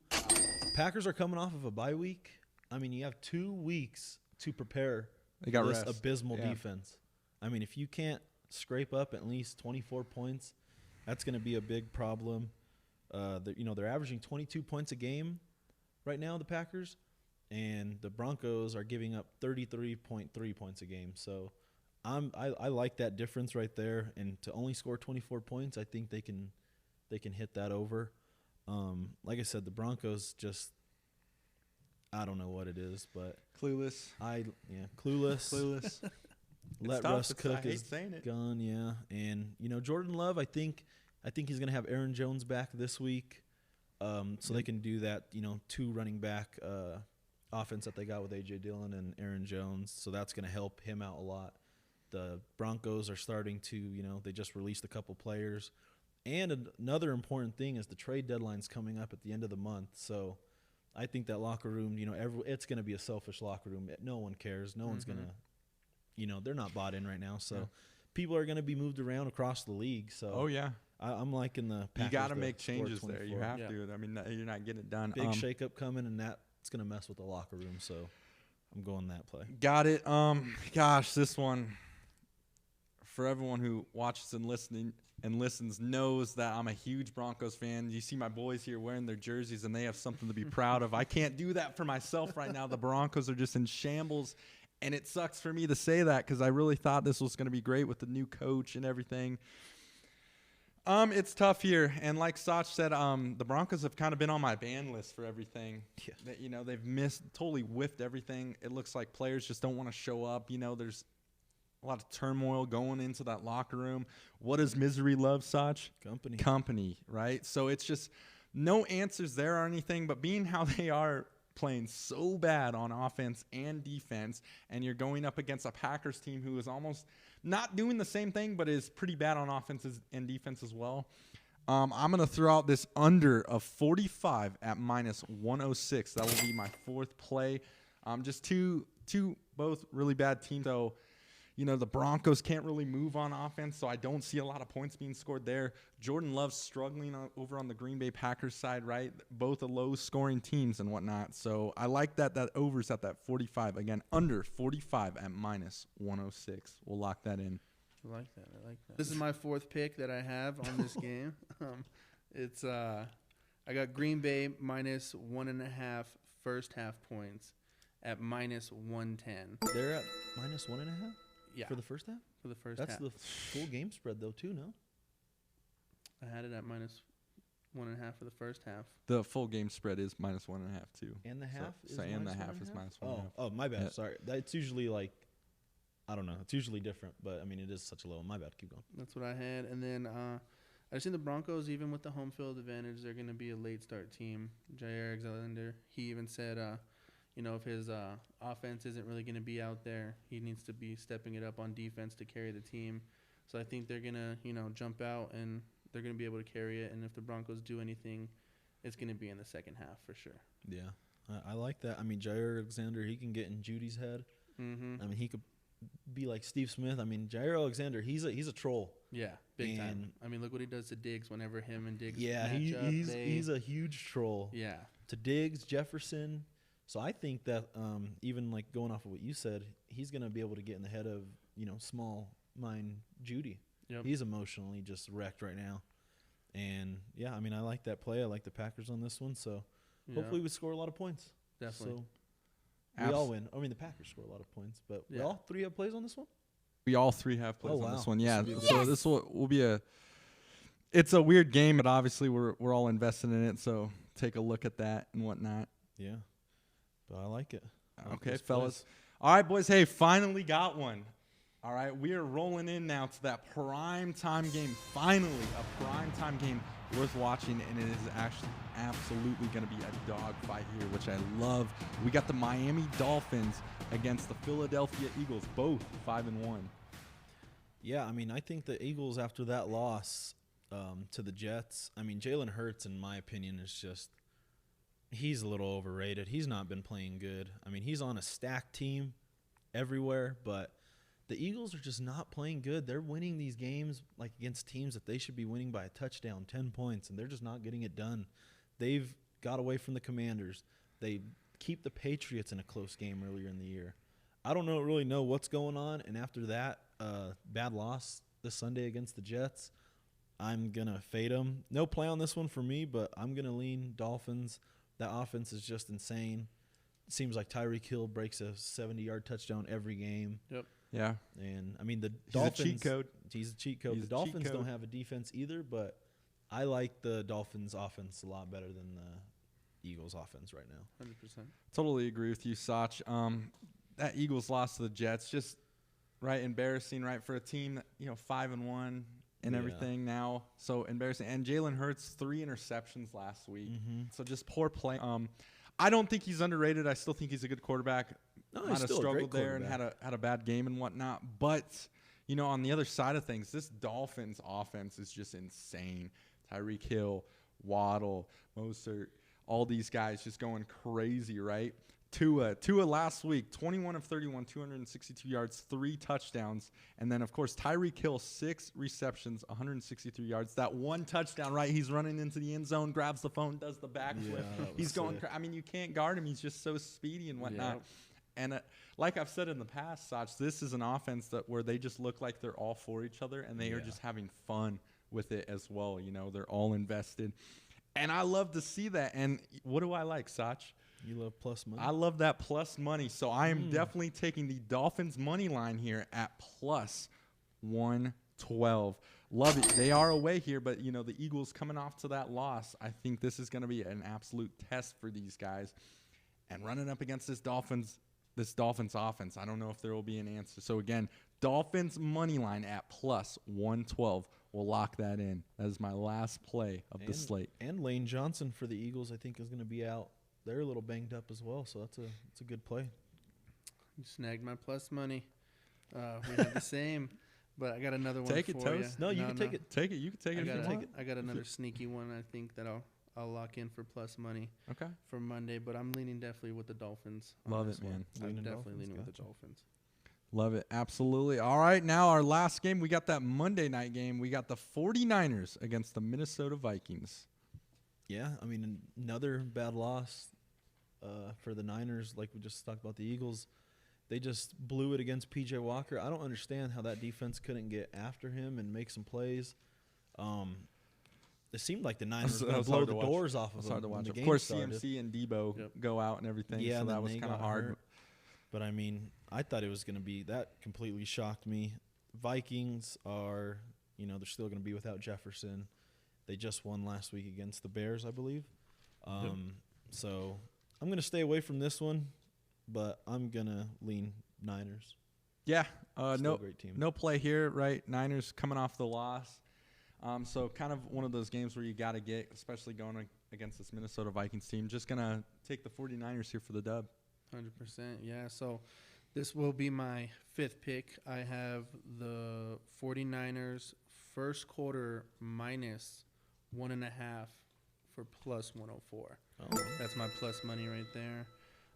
Packers are coming off of a bye week. You have 2 weeks to prepare for this abysmal defense. If you can't scrape up at least 24 points, that's going to be a big problem. They're averaging 22 points a game right now, the Packers, and the Broncos are giving up 33.3 points a game. So I like that difference right there, and to only score 24 points, I think they can hit that over. Like I said, the Broncos just, I don't know what it is, but Clueless. Clueless. Let Russ cook his gun, yeah. And Jordan Love, I think he's gonna have Aaron Jones back this week, so they can do that. 2 running back offense that they got with AJ Dillon and Aaron Jones, so that's gonna help him out a lot. The Broncos are starting to, they just released a couple players. And another important thing is the trade deadline's coming up at the end of the month. So I think that locker room, it's going to be a selfish locker room. No one cares. No one's going to, they're not bought in right now. So people are going to be moved around across the league. So I'm liking the Packers. You got to make changes there. You have to. I mean, you're not getting it done. Big shakeup coming, and that's going to mess with the locker room. So I'm going that play. Got it. Gosh, this one, for everyone who watches and listens knows that I'm a huge Broncos fan. You see my boys here wearing their jerseys, and they have something to be proud of. I can't do that for myself right now. The Broncos are just in shambles, and it sucks for me to say that because I really thought this was going to be great with the new coach and everything. It's tough here, and like Sace said, the Broncos have kind of been on my ban list for everything. Yeah. They've totally whiffed everything. It looks like players just don't want to show up. There's a lot of turmoil going into that locker room. What does misery love, Sace? Company, right? So it's just no answers there or anything, but being how they are playing so bad on offense and defense, and you're going up against a Packers team who is almost not doing the same thing, but is pretty bad on offense and defense as well. I'm going to throw out this under of 45 at minus 106. That will be my 4th play. Just two both really bad teams. So, the Broncos can't really move on offense, so I don't see a lot of points being scored there. Jordan Love's struggling over on the Green Bay Packers side, right? Both are low-scoring teams and whatnot. So I like that over's at that 45. Again, under 45 at minus 106. We'll lock that in. I like that. This is my 4th pick that I have on this game. It's I got Green Bay minus 1.5 first half points at minus 110. They're at minus 1.5? Yeah. For the first half? For the first half. That's the full game spread, though, too, no? I had it at minus 1.5 for the first half. The full game spread is minus 1.5, too. And the half is and the half is minus 1.5. Oh, my bad. Yeah. Sorry. That's usually like, I don't know. It's usually different, but, I mean, it is such a low. My bad. Keep going. That's what I had. And then I just think the Broncos, even with the home field advantage, they're going to be a late start team. Jair Alexander, he even said, if his offense isn't really going to be out there, he needs to be stepping it up on defense to carry the team. So I think they're going to, jump out and they're going to be able to carry it. And if the Broncos do anything, it's going to be in the second half for sure. Yeah, I like that. I mean, Jair Alexander, he can get in Judy's head. Mm-hmm. I mean, he could be like Steve Smith. I mean, Jair Alexander, he's a troll. Yeah, big time. I mean, look what he does to Diggs whenever him and Diggs match up. He's a huge troll. Yeah. To Diggs, Jefferson. So I think that even like going off of what you said, he's going to be able to get in the head of, small mind Judy. Yep. He's emotionally just wrecked right now. And, yeah, I mean, I like that play. I like the Packers on this one. So hopefully we score a lot of points. Definitely. So we all win. I mean, the Packers score a lot of points. But we all 3 have plays on this one? We all 3 have plays on this one. Yeah. So this will be it's a weird game, but obviously we're all invested in it. So take a look at that and whatnot. Yeah. But I like it. Okay, fellas. All right, boys. Hey, finally got one. All right, we are rolling in now to that prime time game. Finally, a prime time game worth watching, and it is actually absolutely going to be a dog fight here, which I love. We got the Miami Dolphins against the Philadelphia Eagles, both 5-1. Yeah, I mean, I think the Eagles, after that loss to the Jets, I mean, Jalen Hurts, in my opinion, is just – he's a little overrated. He's not been playing good. I mean, he's on a stacked team everywhere, but the Eagles are just not playing good. They're winning these games like against teams that they should be winning by a touchdown, 10 points, and they're just not getting it done. They've got away from the Commanders. They keep the Patriots in a close game earlier in the year. I don't really know what's going on, and after that bad loss this Sunday against the Jets, I'm going to fade them. No play on this one for me, but I'm going to lean Dolphins. That offense is just insane. It seems like Tyreek Hill breaks a 70-yard touchdown every game. Yep. Yeah. And I mean the He's Dolphins. a cheat code. He's a cheat code. He's The a cheat Dolphins code. don't have a defense either, but I like the Dolphins' offense a lot better than the Eagles' offense right now. 100%. Totally agree with you, Sace. That Eagles loss to the Jets, just right embarrassing, right, for a team that, 5-1 and everything now. So embarrassing. And Jalen Hurts, 3 interceptions last week. So just poor play. I don't think he's underrated. I still think he's a good quarterback. No, Might he's have still a struggled great there and had a bad game and whatnot. But, on the other side of things, this Dolphins offense is just insane. Tyreek Hill, Waddle, Mostert, all these guys just going crazy, right? Tua last week, 21 of 31, 262 yards, 3 touchdowns. And then, of course, Tyreek Hill, 6 receptions, 163 yards. That one touchdown, right? He's running into the end zone, grabs the phone, does the backflip. He's going you can't guard him. He's just so speedy and whatnot. Yep. And like I've said in the past, Sach, this is an offense where they just look like they're all for each other, and they are just having fun with it as well. They're all invested. And I love to see that. And what do I like, Sach? You love plus money? I love that plus money. So I am definitely taking the Dolphins money line here at plus 112. Love it. They are away here, but, the Eagles coming off to that loss, I think this is going to be an absolute test for these guys. And running up against this Dolphins offense, I don't know if there will be an answer. So, again, Dolphins money line at plus 112. We'll lock that in. That is my last play of the slate. And Lane Johnson for the Eagles, I think, is going to be out. They're a little banged up as well, so that's a good play. You snagged my plus money. We had the same, but I got another one Take it, for you. Toast. No, you can take it. Take it. You can take it if you want. I got another sneaky one. I think that I'll lock in for plus money. Okay. For Monday, but I'm leaning definitely with the Dolphins. Love it, man. I'm definitely leaning with the Dolphins. Love it. Absolutely. All right. Now our last game, we got that Monday night game. We got the 49ers against the Minnesota Vikings. Yeah, I mean, another bad loss for the Niners. Like we just talked about the Eagles. They just blew it against P.J. Walker. I don't understand how that defense couldn't get after him and make some plays. It seemed like the Niners were going to blow the doors off of him. Hard to watch. Of course, CMC and Debo go out and everything, so that was kind of hard. Hurt. But, I mean, I thought it was going to be – that completely shocked me. Vikings are – they're still going to be without Jefferson. They just won last week against the Bears, I believe. So I'm going to stay away from this one, but I'm going to lean Niners. Yeah, great team. No play here, right? Niners coming off the loss. So kind of one of those games where you got to get, especially going against this Minnesota Vikings team. Just going to take the 49ers here for the dub. 100%, yeah. So this will be my 5th pick. I have the 49ers first quarter minus 1.5 for plus 104. That's my plus money right there.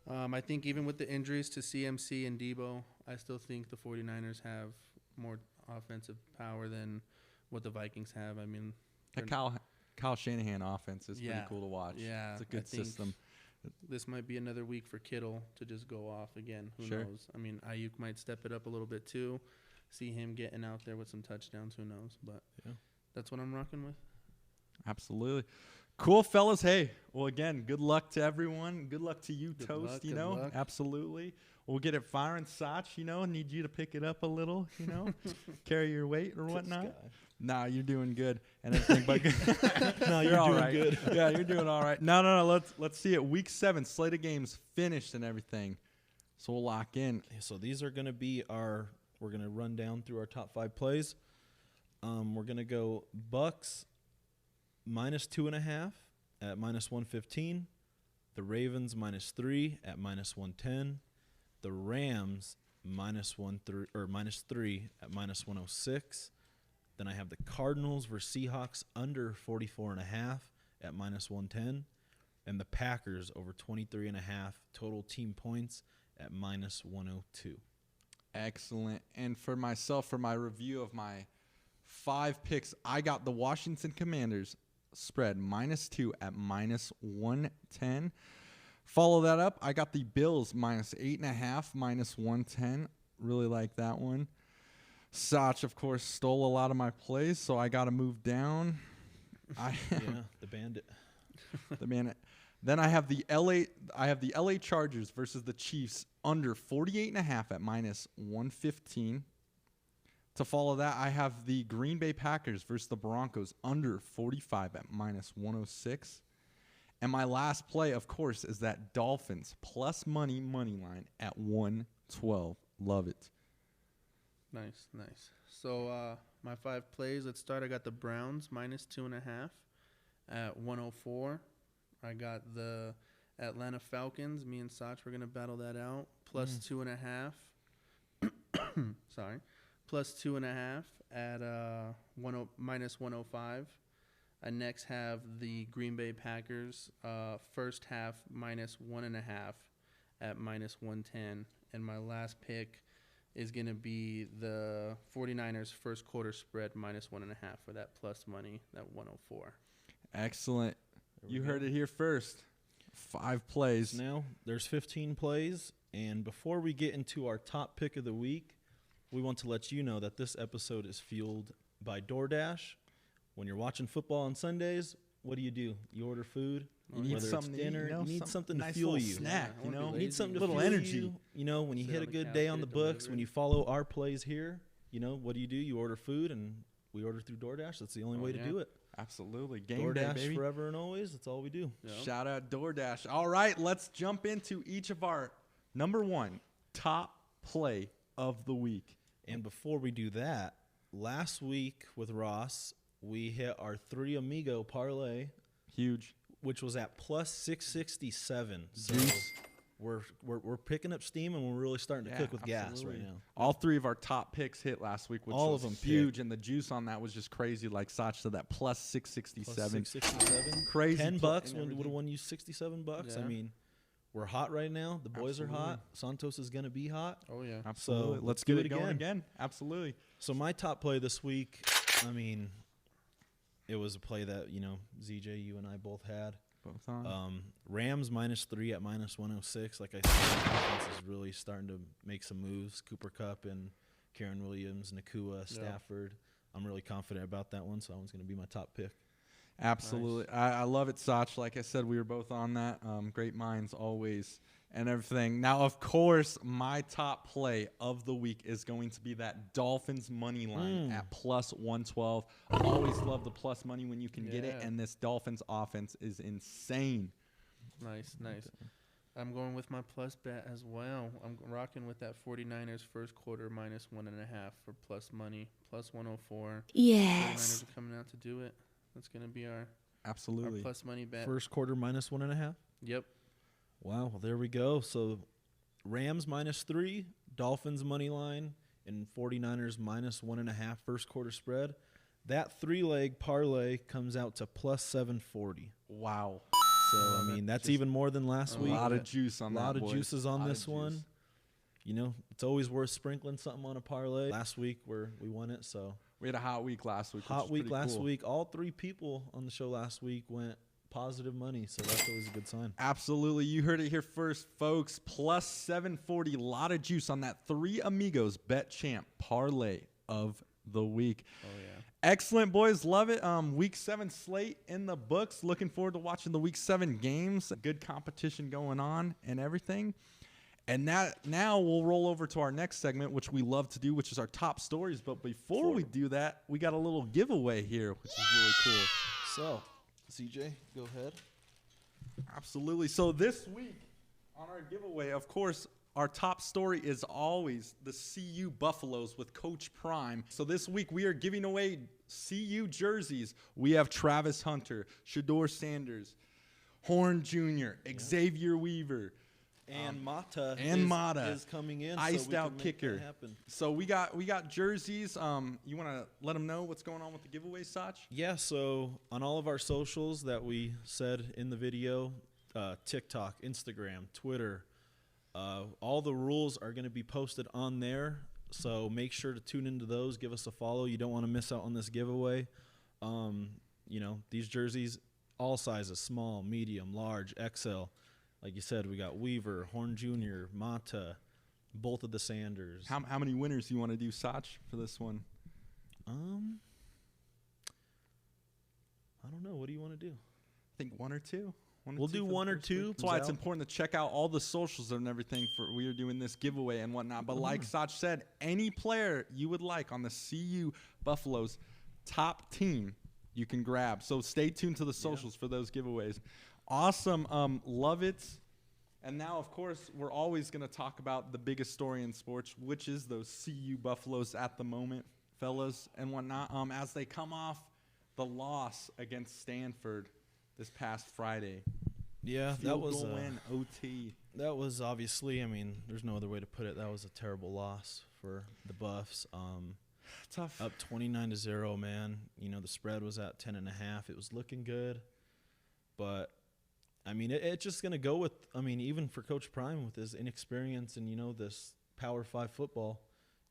I think even with the injuries to CMC and Debo, I still think the 49ers have more offensive power than what the Vikings have. I mean, that Kyle Shanahan offense is pretty cool to watch. Yeah, it's a good system. This might be another week for Kittle to just go off again. Who knows? I mean, Ayuk might step it up a little bit too. See him getting out there with some touchdowns. Who knows? But that's what I'm rocking with. Absolutely. Cool, fellas. Hey, well, again, good luck to everyone. Good luck to you, Toast, good luck. Absolutely. We'll get it firing, Sach, need you to pick it up a little, carry your weight or whatnot. Nah, you're doing good and everything, but no, you're all doing right. Good. Yeah, you're doing all right. No. Let's see it. Week 7, slate of games finished and everything. So we'll lock in. So these are going to be we're going to run down through our top 5 plays. We're going to go Bucks minus 2.5 at minus 115. The Ravens minus 3 at minus 110. The Rams minus 3 at minus 106. Then I have the Cardinals versus Seahawks under 44.5 at minus 110. And the Packers over 23.5 total team points at minus 102. Excellent. And for myself, for my review of my 5 picks, I got the Washington Commanders spread minus 2 at minus 110. Follow that up, I got the Bills minus 8.5, minus 110. Really like that one. Sach, of course, stole a lot of my plays, so I got to move down. The bandit. The bandit. Then I have the LA Chargers versus the Chiefs under 48.5 at -115. To follow that, I have the Green Bay Packers versus the Broncos under 45 at -106. And my last play, of course, is that Dolphins plus money line at 112. Love it. Nice. So my 5 plays. Let's start. I got the Browns -2.5 at 104. I got the Atlanta Falcons. Me and Sace were gonna battle that out. Plus 2.5. Sorry. Plus 2.5 at -105. I next have the Green Bay Packers first half -1.5 at -110. And my last pick is going to be the 49ers first quarter spread -1.5 for that plus money, that 104. Excellent. You heard it here first. 5 plays. Now, there's 15 plays. And before we get into our top pick of the week, we want to let you know that this episode is fueled by DoorDash. When you're watching football on Sundays, what do? You order food. You need whether something it's dinner, to eat, you need something to nice fuel little you. snack, Yeah, you know? You need something to little fuel energy. you. You know, when you Sit hit on a the good couch, day get on the it books, when delivered. you follow our plays here, you know, what do? You order food, and we order through DoorDash. That's the only way to yeah. do it. Absolutely. Game DoorDash day, baby. forever and always. That's all we do. Yep. Shout out DoorDash. All right, let's jump into each of our number 1 top play of the week. And before we do that, last week with Ross, we hit our 3 Amigo parlay, Huge. which was at plus 667. So Juice. we're picking up steam, and we're really starting to cook with gas absolutely. right now. All 3 of our top picks hit last week, which All was of them huge, and the juice on that was just crazy. Like Sach said, that plus 667. Plus 667. Crazy. $10 and would have everything. won you $67. I Yeah. mean, we're hot right now. The boys are Absolutely. hot. Santos is going to be hot. Oh, yeah. Absolutely. So let's do get it it going again. Absolutely. So my top play this week, I mean, it was a play that, you know, ZJ, you and I both had. Both on. Rams -3 at -106. Like I said, the defense is really starting to make some moves. Cooper Kupp and Karen Williams, Nakua, Stafford. I'm really confident about that one, so that one's going to be my top pick. Absolutely. Nice. I love it, Sach. Like I said, we were both on that. Great minds always and everything. Now, of course, my top play of the week is going to be that Dolphins money line at plus 112. Always love the plus money when you can get it, Yeah. and this Dolphins offense is insane. Nice. I'm going with my plus bet as well. I'm rocking with that 49ers first quarter -1.5 for plus money, plus 104. Yes. 49ers are coming out to do it. That's going to be our Absolutely. plus money bet. First quarter -1.5. Yep. Wow, well, there we go. So Rams -3, Dolphins money line, and 49ers -1.5 first quarter spread. That 3-leg parlay comes out to plus 740. Wow. So, I mean, that's even more than last A week. lot of juice on A that, lot of boys. juices on Lot this of one. juice. You know, it's always worth sprinkling something on a parlay. Last week we won it, so We had a hot week last week. hot week last cool. week. All 3 people on the show last week went positive money, so that's always a good sign. Absolutely. You heard it here first, folks. Plus 740. Lot of juice on that 3 Amigos Bet Champ parlay of the week. Oh, yeah. Excellent, boys. Love it. Week 7 slate in the books. Looking forward to watching the Week 7 games. Good competition going on and everything. And now we'll roll over to our next segment, which we love to do, which is our top stories. But before we do that, we got a little giveaway here, which is really cool. So, CJ, go ahead. Absolutely. So this week on our giveaway, of course, our top story is always the CU Buffaloes with Coach Prime. So this week we are giving away CU jerseys. We have Travis Hunter, Shador Sanders, Horn Jr., Xavier Weaver, And Mata is coming in. iced so we out can make kicker. that happen. So we got jerseys. You want to let them know what's going on with the giveaway, Sach? Yeah, so on all of our socials that we said in the video, TikTok, Instagram, Twitter, all the rules are going to be posted on there. So make sure to tune into those. Give us a follow. You don't want to miss out on this giveaway. You know, these jerseys, all sizes, small, medium, large, XL. Like you said, we got Weaver, Horn Jr., Mata, both of the Sanders. How many winners do you want to do, Sach, for this one? I don't know. What do you want to do? I think 1 or 2. We'll do one or two. That's why it's important to check out all the socials and everything for we are doing this giveaway and whatnot. But like Sace said, any player you would like on the CU Buffaloes top team, you can grab. So stay tuned to the socials for those giveaways. Awesome. Love it. And now, of course, we're always going to talk about the biggest story in sports, which is those CU Buffaloes at the moment, fellas and whatnot, as they come off the loss against Stanford this past Friday. Yeah, that was a win, OT. That was obviously, I mean, there's no other way to put it. That was a terrible loss for the Buffs. Tough. Up 29-0, man. You know, the spread was at 10.5. It was looking good. But, I mean, it's just going to go with, I mean, even for Coach Prime with his inexperience and, you know, this Power 5 football,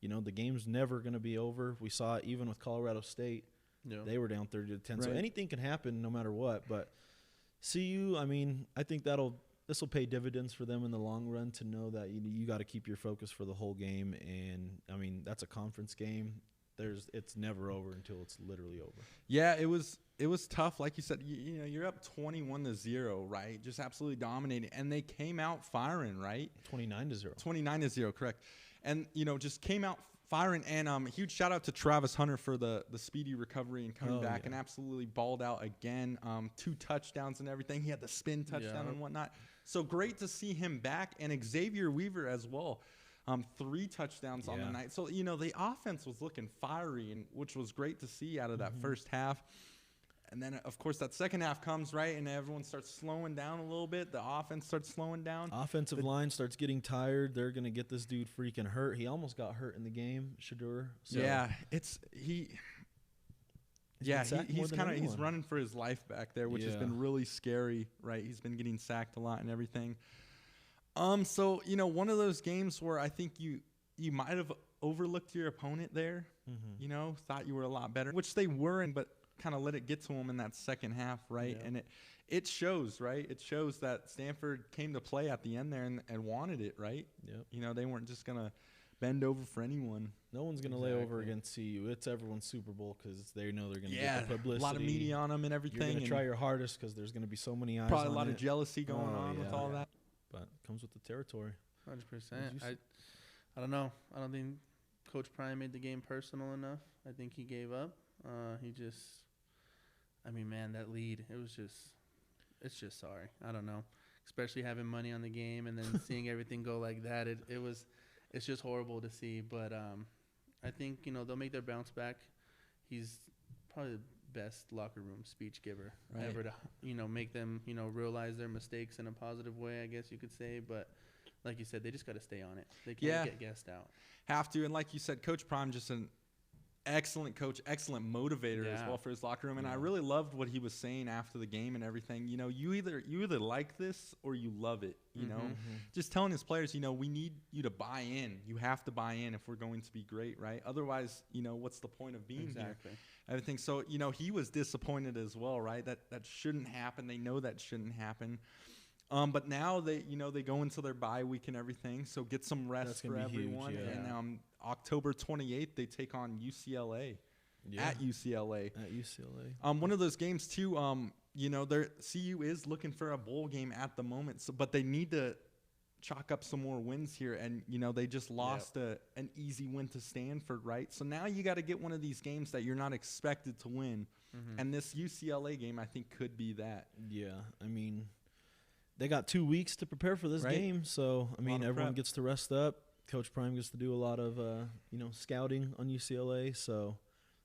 you know, the game's never going to be over. We saw it even with Colorado State. Yeah. They were down 30-10. Right. So anything can happen no matter what. But CU, I mean, I think this will pay dividends for them in the long run to know that you got to keep your focus for the whole game. And, I mean, that's a conference game. It's never over until it's literally over. Yeah, it was tough. Like you said, you know, you're up 21-0, right? Just absolutely dominating. And they came out firing, right? 29-0. 29-0, correct. And, you know, just came out firing. And huge shout out to Travis Hunter for the speedy recovery and coming back and absolutely balled out again. 2 touchdowns and everything. He had the spin touchdown and whatnot. So great to see him back, and Xavier Weaver as well. 3 touchdowns on the night. So, you know, the offense was looking fiery, and which was great to see out of that first half. And then, of course, that second half comes, right, and everyone starts slowing down a little bit. The offense starts slowing down. Offensive line starts getting tired. They're going to get this dude freaking hurt. He almost got hurt in the game, Shedeur. So. Yeah, he's running for his life back there, which has been really scary, right? He's been getting sacked a lot and everything. So, you know, one of those games where I think you might have overlooked your opponent there, you know, thought you were a lot better, which they weren't, but kind of let it get to them in that second half, right? Yeah. And it shows, right? It shows that Stanford came to play at the end there and wanted it, right? Yep. You know, they weren't just going to bend over for anyone. No one's going to lay over against CU. It's everyone's Super Bowl because they know they're going to get the publicity. A lot of media on them and everything. You're going to try your hardest because there's going to be so many eyes probably on a lot it. of jealousy going on with all that. But it comes with the territory. 100%. I don't know. I don't think Coach Prime made the game personal enough. I think he gave up. I mean, man, that lead, it's just sorry. I don't know. Especially having money on the game and then seeing everything go like that. It's just horrible to see. But I think, you know, they'll make their bounce back. He's probably the best locker room speech giver ever to, you know, make them, you know, realize their mistakes in a positive way, I guess you could say. But like you said, they just got to stay on it. They can't get gassed out. Have to. And like you said, Coach Prime just an excellent coach, excellent motivator as well for his locker room. And I really loved what he was saying after the game and everything. You know, you either like this or you love it, you know. Just telling his players, you know, we need you to buy in. You have to buy in if we're going to be great, right? Otherwise, you know, what's the point of being here? Everything. So, you know, he was disappointed as well, right? That shouldn't happen. They know that shouldn't happen. But now they go into their bye week and everything, so get some rest for everyone. Huge, And October 28th, they take on UCLA at UCLA. One of those games too. You know, CU is looking for a bowl game at the moment, but they need to chalk up some more wins here. And you know, they just lost an easy win to Stanford, right? So now you got to get one of these games that you're not expected to win, and this UCLA game I think could be that. Yeah, I mean, they got 2 weeks to prepare for this game, so I mean, everyone gets to rest up. Coach Prime gets to do a lot of scouting on UCLA, so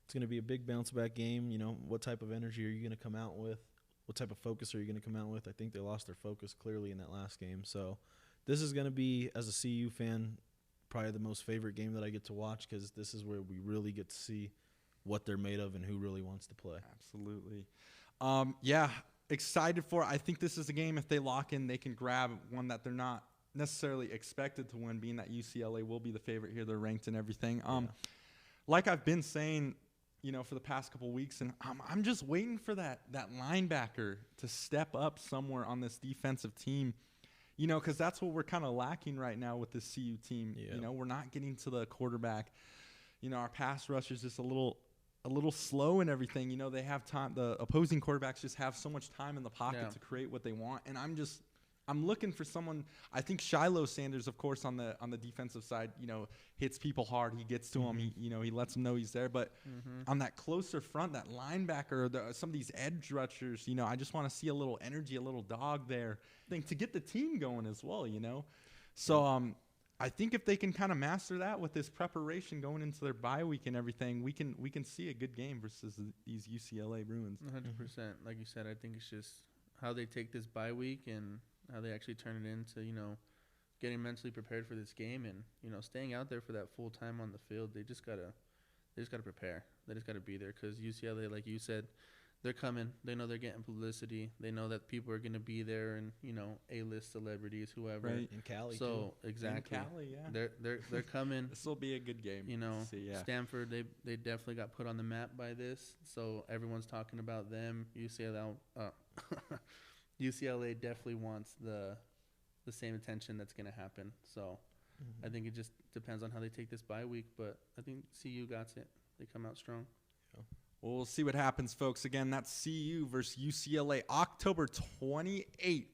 it's going to be a big bounce back game. You know, what type of energy are you going to come out with? What type of focus are you going to come out with? I think they lost their focus clearly in that last game, so this is going to be, as a CU fan, probably the most favorite game that I get to watch because this is where we really get to see what they're made of and who really wants to play. Absolutely. Excited for it. I think this is a game, if they lock in, they can grab one that they're not necessarily expected to win, being that UCLA will be the favorite here. They're ranked and everything. Like I've been saying, you know, for the past couple weeks, and I'm just waiting for that linebacker to step up somewhere on this defensive team, you know, because that's what we're kind of lacking right now with this CU team. You know, we're not getting to the quarterback. You know, our pass rush is just a little a little slow and everything. You know, they have time. The opposing quarterbacks just have so much time in the pocket to create what they want. And I'm looking for someone. I think Shiloh Sanders, of course, on the defensive side, you know, hits people hard. He gets to them. He lets them know he's there. But on that closer front, that linebacker, some of these edge rushers, you know, I just want to see a little energy, a little dog there, to get the team going as well. You know, so I think if they can kind of master that with this preparation going into their bye week and everything, we can see a good game versus these UCLA Bruins. 100%. Like you said, I think it's just how they take this bye week and how they actually turn it into, you know, getting mentally prepared for this game and, you know, staying out there for that full time on the field. They just gotta prepare. They just gotta be there because UCLA, like you said, they're coming. They know they're getting publicity. They know that people are gonna be there and, you know, A-list celebrities, whoever. Right. In Cali, so too. Exactly. In Cali, yeah. They're coming. This will be a good game. You know, see, yeah. Stanford, they definitely got put on the map by this. So everyone's talking about them. UCLA definitely wants the same attention that's going to happen. So I think it just depends on how they take this bye week. But I think CU got it. They come out strong. Yeah. Well, we'll see what happens, folks. Again, that's CU versus UCLA, October 28th.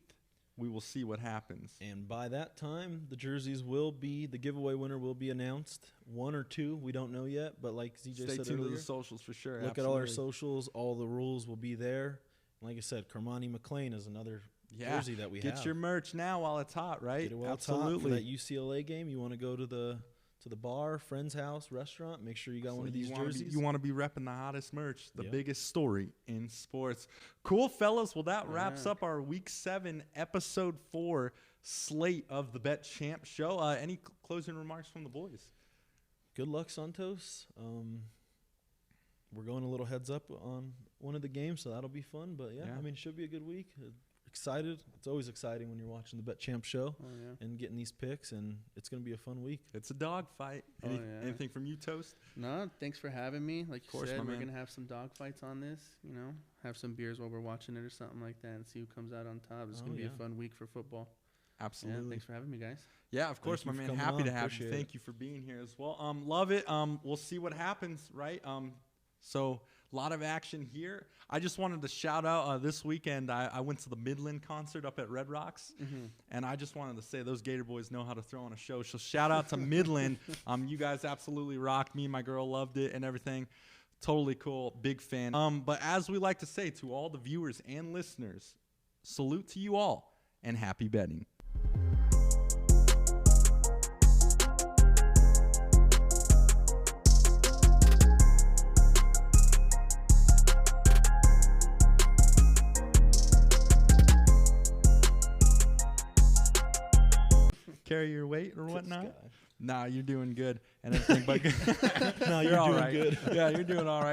We will see what happens. And by that time, the giveaway winner will be announced. 1 or 2, we don't know yet. But like ZJ said earlier, stay tuned to the socials for sure. Look at all our socials. All the rules will be there. Like I said, Kermani McLean is another jersey that we have. Get your merch now while it's hot, right? Get it while Absolutely. It's hot for that UCLA game. You want to go to the bar, friend's house, restaurant. Make sure you got one of these jerseys. You want to be repping the hottest merch, the biggest story in sports. Cool, fellas. Well, that wraps up our Week 7, Episode 4 slate of the Bet Champ Show. Any closing remarks from the boys? Good luck, Santos. We're going a little heads up on one of the games, so that'll be fun. But, yeah. I mean, it should be a good week. Excited. It's always exciting when you're watching the Bet Champ Show and getting these picks, and it's going to be a fun week. It's a dog fight. Anything from you, Toast? No, thanks for having me. Like you said, we're going to have some dog fights on this, you know, have some beers while we're watching it or something like that and see who comes out on top. It's going to be a fun week for football. Absolutely. Yeah, thanks for having me, guys. Yeah, of course, my man. Happy to have you. Thank you for being here as well. Love it. We'll see what happens, right? So a lot of action here. I just wanted to shout out this weekend. I went to the Midland concert up at Red Rocks, and I just wanted to say those Gator boys know how to throw on a show. So shout out to Midland. You guys absolutely rocked. Me and my girl loved it and everything. Totally cool. Big fan. But as we like to say to all the viewers and listeners, salute to you all and happy betting. Carry your weight or whatnot? Nah, you're doing good and everything, but no, you're all doing right. Good. Yeah, you're doing all right.